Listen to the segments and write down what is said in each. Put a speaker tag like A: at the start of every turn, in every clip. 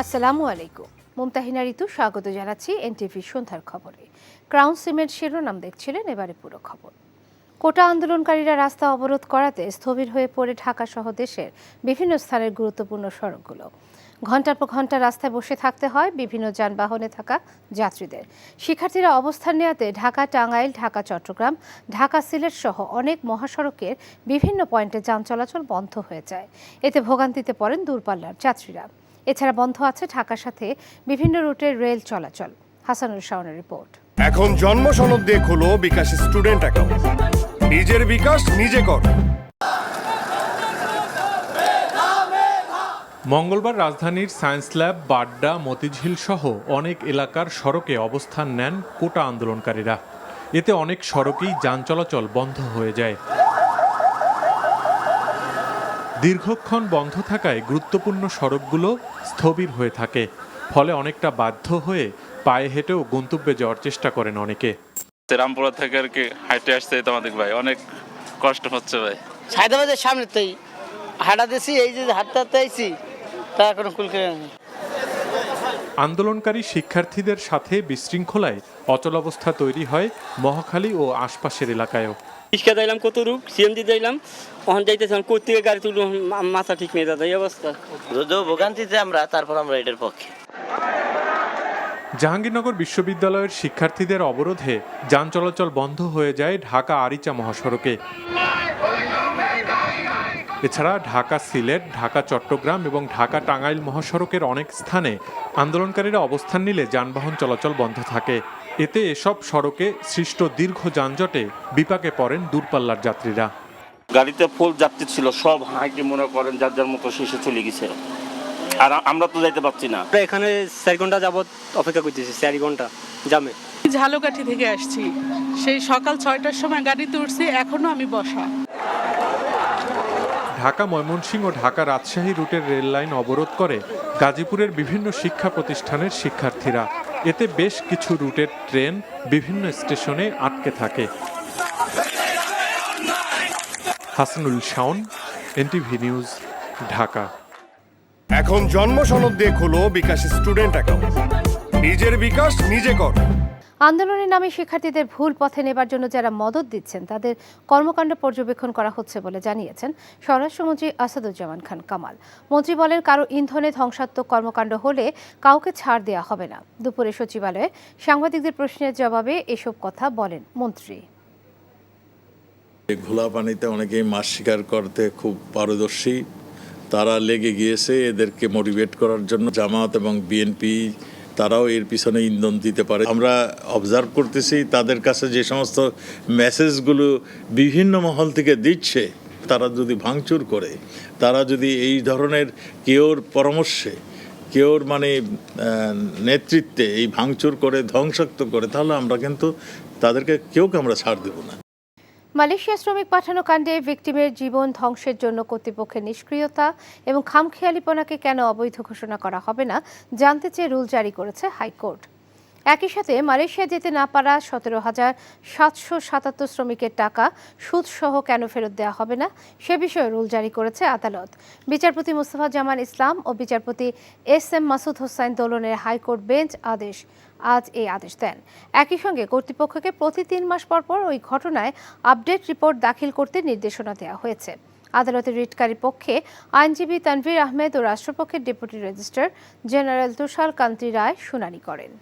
A: আসসালামু আলাইকুম। মুমতাহিনা ঋতু স্বাগত জানাচ্ছি এনটিভি সন্ধ্যার খবরে। ক্রাউন সিমেন্ট শিরোনাম দেখছিলেন, এবারে পুরো খবর। কোটা আন্দোলনকারীরা রাস্তা অবরোধ করাতে স্থবির হয়ে পড়ে ঢাকা সহ দেশের বিভিন্ন স্থানের গুরুত্বপূর্ণ সড়কগুলো। ঘণ্টার পর ঘণ্টা রাস্তায় বসে থাকতে হয় বিভিন্ন যানবাহনে থাকা যাত্রীদের। শিক্ষার্থীরা অবস্থান নেওয়াতে ঢাকা টাঙ্গাইল, ঢাকা চট্টগ্রাম, ঢাকা সিলেট সহ অনেক মহাসড়কের বিভিন্ন পয়েন্টে যান চলাচল বন্ধ হয়ে যায়। এতে ভোগান্তিতে পড়েন দূরপাল্লার যাত্রীরা। এছাড়া বন্ধ আছে ঢাকার সাথে বিভিন্ন রুটের রেল চলাচল। হাসানুল শাওনের রিপোর্ট।
B: এখন জন্ম সনদ দিয়ে খোলো বিকাশ স্টুডেন্ট অ্যাকাউন্ট। নিজের বিকাশ নিজে কর।
C: মঙ্গলবার রাজধানীর সায়েন্স ল্যাব, বাড্ডা, মতিঝিল সহ অনেক এলাকার সড়কে অবস্থান নেন কোটা আন্দোলনকারীরা। এতে অনেক সড়কেই যান চলাচল বন্ধ হয়ে যায়। দীর্ঘক্ষণ বন্ধ থাকায় গুরুত্বপূর্ণ সড়কগুলো স্থবির হয়ে থাকে। ফলে অনেকটা বাধ্য হয়ে পায়ে হেঁটেও গন্তব্যে যাওয়ার চেষ্টা করেন অনেকে।
D: রামপুরা থেকে আর কি হাইটে আসতে তোমাদের ভাই অনেক কষ্ট হচ্ছে ভাই।
E: হায়দ্রাবাদের সামনে তাই হাঁটা দিয়েছি, এই যে হাঁটতে হাঁটতে আইছি তা এখনো কুলকে।
C: আন্দোলনকারী শিক্ষার্থীদের সাথে বিশৃঙ্খলায় অচলাবস্থা তৈরি হয় মহাখালী ও আশপাশের এলাকায়ও।
F: রিক্সা দিলাম কত রূপ, সিএনজি দিলাম, ওখান যাইতেছিলাম কোথেকে গাড়ি তুলব, মাথা ঠিক নেই দাদা, এই অবস্থা।
E: যদিও ভোগান্তিতে আমরা, তারপর আমরা এটার পক্ষে।
C: জাহাঙ্গীরনগর বিশ্ববিদ্যালয়ের শিক্ষার্থীদের অবরোধে যান চলাচল বন্ধ হয়ে যায় ঢাকা আরিচা মহাসড়কে। এছাড়া ঢাকা সিলেট, ঢাকা চট্টগ্রাম এবং ঢাকা টাঙ্গাইল মহাসড়কের অনেক স্থানে আন্দোলনকারীরা অবস্থান নিলে যানবাহন চলাচল বন্ধ থাকে। এতে এসব সড়কে সৃষ্ট দীর্ঘ যানজটে বিপাকে পড়েন দূরপাল্লার যাত্রীরা।
D: গাড়িতে ফুল যাত্রী ছিল, সব হাইটে মনে করেন যার যার মতো শেষে চলে গেছে, আর আমরা তো যাইতে পারছি না।
F: এখানে 4 ঘন্টা যাবত অপেক্ষা করতেছি, 4 ঘন্টা জামে।
G: ঝালকাঠি থেকে আসছি, সেই সকাল 6টার সময় গাড়িতে উঠছি, এখনো আমি বসা।
C: ঢাকা ময়মনসিংহ ও ঢাকা রাজশাহী রুটের রেল লাইন অবরোধ করে গাজীপুরের বিভিন্ন শিক্ষা প্রতিষ্ঠানের শিক্ষার্থীরা। এতে বেশ কিছু রুটের ট্রেন বিভিন্ন স্টেশনে আটকে থাকে। Hasanul Shaon, NTV news, Dhaka.
B: এখন জন্ম সনদ দিয়ে খোলো বিকাশ স্টুডেন্ট অ্যাকাউন্ট। নিজের বিকাশ নিজে কর।
A: আন্দোলনের নামে শিক্ষার্থীদের ভুল পথে নেবার জন্য যারা মদদ দিচ্ছেন তাদের কর্মকাণ্ড পর্যবেক্ষণ করা হচ্ছে বলে জানিয়েছেন স্বরাষ্ট্রমন্ত্রী আসাদুজ্জামান খান কামাল। মন্ত্রী বলেন, কারো ইন্ধনে ধ্বংসাত্মক কর্মকাণ্ড হলে কাউকে ছাড় দেওয়া হবে না। দুপুরে সচিবালয়ে সাংবাদিকদের প্রশ্নের জবাবে এসব কথা বলেন মন্ত্রী।
H: ঘোলা পানিতে অনেকেই মাছ শিকার করতে খুব পারদর্শী, তারা লেগে গিয়েছে এদেরকে মোটিভেট করার জন্য। জামাত এবং বিএনপি তারাও এর পিছনে ইন্ধন দিতে পারে। আমরা অবজার্ভ করতেছি তাদের কাছে যে সমস্ত মেসেজগুলো বিভিন্ন মহল থেকে দিচ্ছে, তারা যদি ভাঙচুর করে, তারা যদি এই ধরনের কেউর পরামর্শে, কেউর নেতৃত্বে এই ভাঙচুর করে ধ্বংসাত্মক করে, তাহলে আমরা কিন্তু তাদেরকে কেউকে আমরা ছাড় দেব না।
A: মালয়েশিয়া শ্রমিক পাঠানো কাণ্ডে ভিকটিমের জীবন ধ্বংসের জন্য কর্তৃপক্ষের নিষ্ক্রিয়তা এবং খামখেয়ালিপনাকে কেন অবৈধ ঘোষণা করা হবে না জানতে চেয়ে রুল জারি করেছে হাইকোর্ট। একই সাথে মালয়েশিয়া যেতে না পারা 17,777 শ্রমিকের টাকা সুদসহ কেন ফেরত দেওয়া হবে না সে বিষয়ে রুল জারি করেছে আদালত। বিচারপতি মুস্তাফা জামান ইসলাম ও বিচারপতি এস.এম. মাসুদ হোসাইন দোলনের হাইকোর্ট বেঞ্চ আজ এই আদেশ দেন। একই সঙ্গে কর্তৃপক্ষকে প্রতি 3 মাস পর পর ওই ঘটনায় আপডেট রিপোর্ট দাখিল করতে নির্দেশনা দেওয়া হয়েছে। আদালতের রিটকারীর পক্ষে আইনজীবী তানভীর আহমেদ ও রাষ্ট্রপক্ষের ডেপুটি রেজিস্ট্রার জেনারেল তুষার কান্তি রায় শুনানি করেন।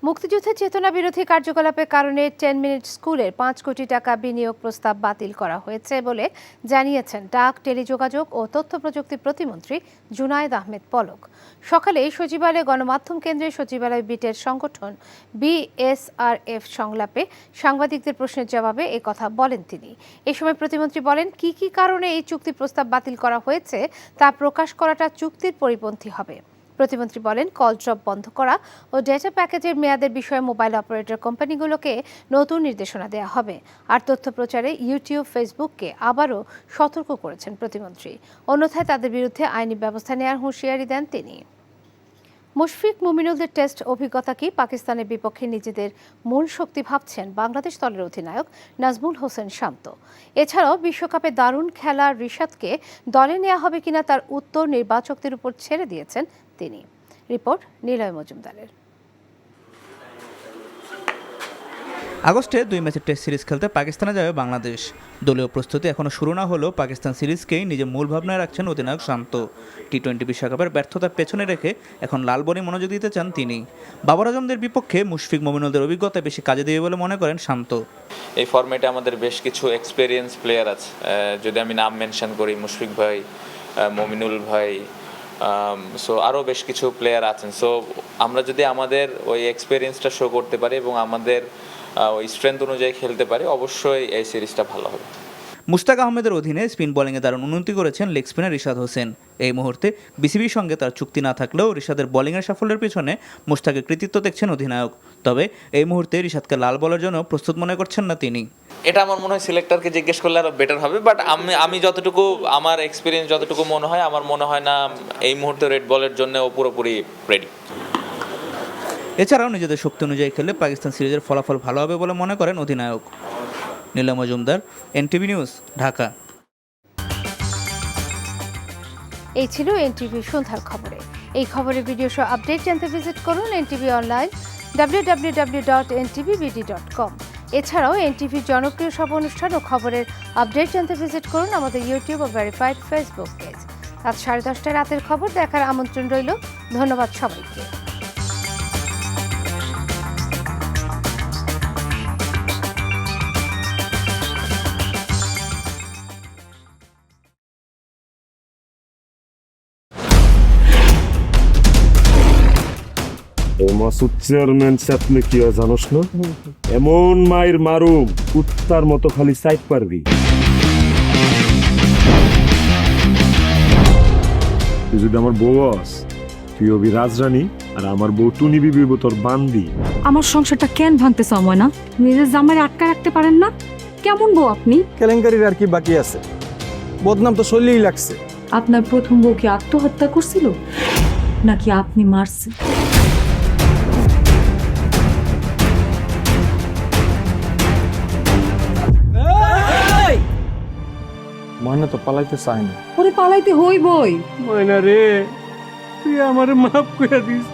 A: মুক্তিযুদ্ধের চেতনা বিরোধী কার্যকলাপের কারণে 10 মিনিট স্কুলের 5 কোটি টাকা বিনিয়োগ প্রস্তাব বাতিল করা হয়েছে বলে জানিয়েছেন ডাক, টেলিযোগাযোগ ও তথ্য প্রযুক্তি প্রতিমন্ত্রী জুনায়েদ আহমেদ পলক। সকালে সচিবালয়ে গণমাধ্যম কেন্দ্রে সচিবালয় বিটের সংগঠন বিএসআরএফ সংলাপে সাংবাদিকদের প্রশ্নের জবাবে কথা বলেন তিনি। এ সময় প্রতিমন্ত্রী বলেন, কি কি কারণে এই চুক্তি প্রস্তাব বাতিল করা হয়েছে তা প্রকাশ করাটা চুক্তির পরিপন্থী হবে। প্রতিমন্ত্রী বলেন, কল ড্রপ বন্ধ করা ও ডেটা প্যাকেজের মেয়াদের বিষয়ে মোবাইল অপারেটর কোম্পানিগুলোকে নতুন নির্দেশনা দেওয়া হবে। আর তথ্য প্রচারে ইউটিউব, ফেসবুককে আবারও সতর্ক করেছেন প্রতিমন্ত্রী। অন্যথায় তাদের বিরুদ্ধে আইনি ব্যবস্থা নেওয়ার হুঁশিয়ারি দেন তিনি। মুশফিক মুমিনুলদের টেস্ট অভিজ্ঞতা কি পাকিস্তানের বিপক্ষে নিজেদের মূল শক্তি ভাবছেন বাংলাদেশ দলের অধিনায়ক নাজমুল হোসেন শান্ত। এছাড়াও বিশ্বকাপে দারুণ খেলা রিশাদকে দলে নেওয়া হবে কিনা তার উত্তর নির্বাচকদের উপর ছেড়ে দিয়েছেন তিনি। রিপোর্ট নিলয় মজুমদারের।
I: আগস্টে 2 ম্যাচের টেস্ট সিরিজ খেলতে পাকিস্তানে যাবে বাংলাদেশ। দলীয় প্রস্তুতি এখনও শুরু না হলেও পাকিস্তান সিরিজকেই নিজের মূল ভাবনায় রাখছেন অধিনায়ক শান্ত। টি-20 বিশ্বকাপের ব্যর্থতার পেছনে রেখে এখন লাল বলে মনোযোগ দিতে চান তিনি। বাবর আজমদের বিপক্ষে মুশফিক মমিনুলদের অভিজ্ঞতা বেশি কাজে দেবে বলে মনে করেন শান্ত।
J: এই ফরম্যাটে আমাদের বেশ কিছু এক্সপেরিয়েন্স প্লেয়ার আছে, যদি আমি নাম মেনশন করি, মুশফিক ভাই, মমিনুল ভাই, সো আরও বেশ কিছু প্লেয়ার আছেন। সো আমরা যদি আমাদের ওই এক্সপেরিয়েন্সটা শো করতে পারি এবং আমাদের ওই স্ট্রেংথ অনুযায়ী খেলতে পারি, অবশ্যই এই সিরিজটা ভালো হবে।
I: মুশতাক আহমেদের অধীনে স্পিন বোলিংয়ে দারুণ উন্নতি করেছেন লেগ স্পিনার রিশাদ হোসেন। এই মুহূর্তে বিসিবির সঙ্গে তার চুক্তি না থাকলেও রিশাদের বোলিংয়ের সাফল্যের পিছনে মুশতাকের কৃতিত্ব দেখছেন অধিনায়ক। তবে এই মুহূর্তে রিশাদকে লাল বলের জন্য প্রস্তুত মনে করছেন না তিনি।
J: এটা আমার মনে হয় সিলেক্টরকে জিজ্ঞেস করলে আরও বেটার হবে, বাট আমি যতটুকু আমার এক্সপিরিয়েন্স যতটুকু মনে হয়, আমার মনে হয় না এই মুহূর্তে রেড বলের জন্য ও পুরোপুরি রেডি।
I: এছাড়াও নিজেদের শক্তি অনুযায়ী খেললে পাকিস্তান সিরিজের ফলাফল ভালো হবে বলে মনে করেন অধিনায়ক। Niloy Majumdar, NTV news, Dhaka.
A: এই ছিল এনটিভি সন্ধ্যার খবরে। এই খবরের ভিডিও সহ আপডেট জানতে ভিজিট করুন এনটিভি অনলাইন www.ntvbd.com। এছাড়াও এনটিভি জনপ্রিয় সব অনুষ্ঠান ও খবরের আপডেট জানতে ভিজিট করুন আমাদের ইউটিউব ও ভেরিফাইড ফেসবুক পেজ। রাত 10:30 রাতের খবর দেখার আমন্ত্রণ রইল। ধন্যবাদ সবাইকে।
K: মাসুদ চেয়ারম্যান চাপলে কি হয় জানোস না? এমন মায়ের মারুম কুত্তার মতো খালি সাইড পারবি। তুই যদি আমার বউ আস, তুই হবি রাজরানী, আর আমার বউ টুনি বিবি তোর বান্দি।
L: আমার সংসারটা কেন ভাঙতে সময় না? নিজের জামাই আটকা রাখতে পারেন না? কেমন বউ আপনি?
M: কেলেঙ্কারির আর কি বাকি আছে? বদনাম তো শৈলেই লাগছে।
L: আপনার প্রথম বউ কি আত্মহত্যা করছিল নাকি আপনি মারছেন?
M: ময়না তো পালাইতে চায় না।
L: ওরে পালাইতে হইবই।
K: ময়না রে, তুই আমারে মাফ করে দিস।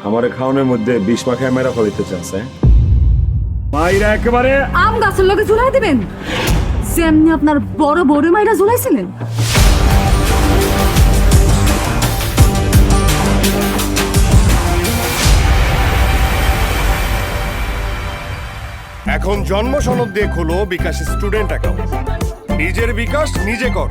K: আমারে খাওয়ানোর মধ্যে বিষ মাখায় মেরা ফলাইতে চাস? মাইরা একেবারে
L: আম গাছের লগে ঝুলাই দিবেন যেমনি আপনার বড় বড় মাইরা ঝুলাইছিলেন।
B: এখন জন্ম সনদ দিয়ে খোলো বিকাশ স্টুডেন্ট অ্যাকাউন্ট। নিজের বিকাশ নিজে কর।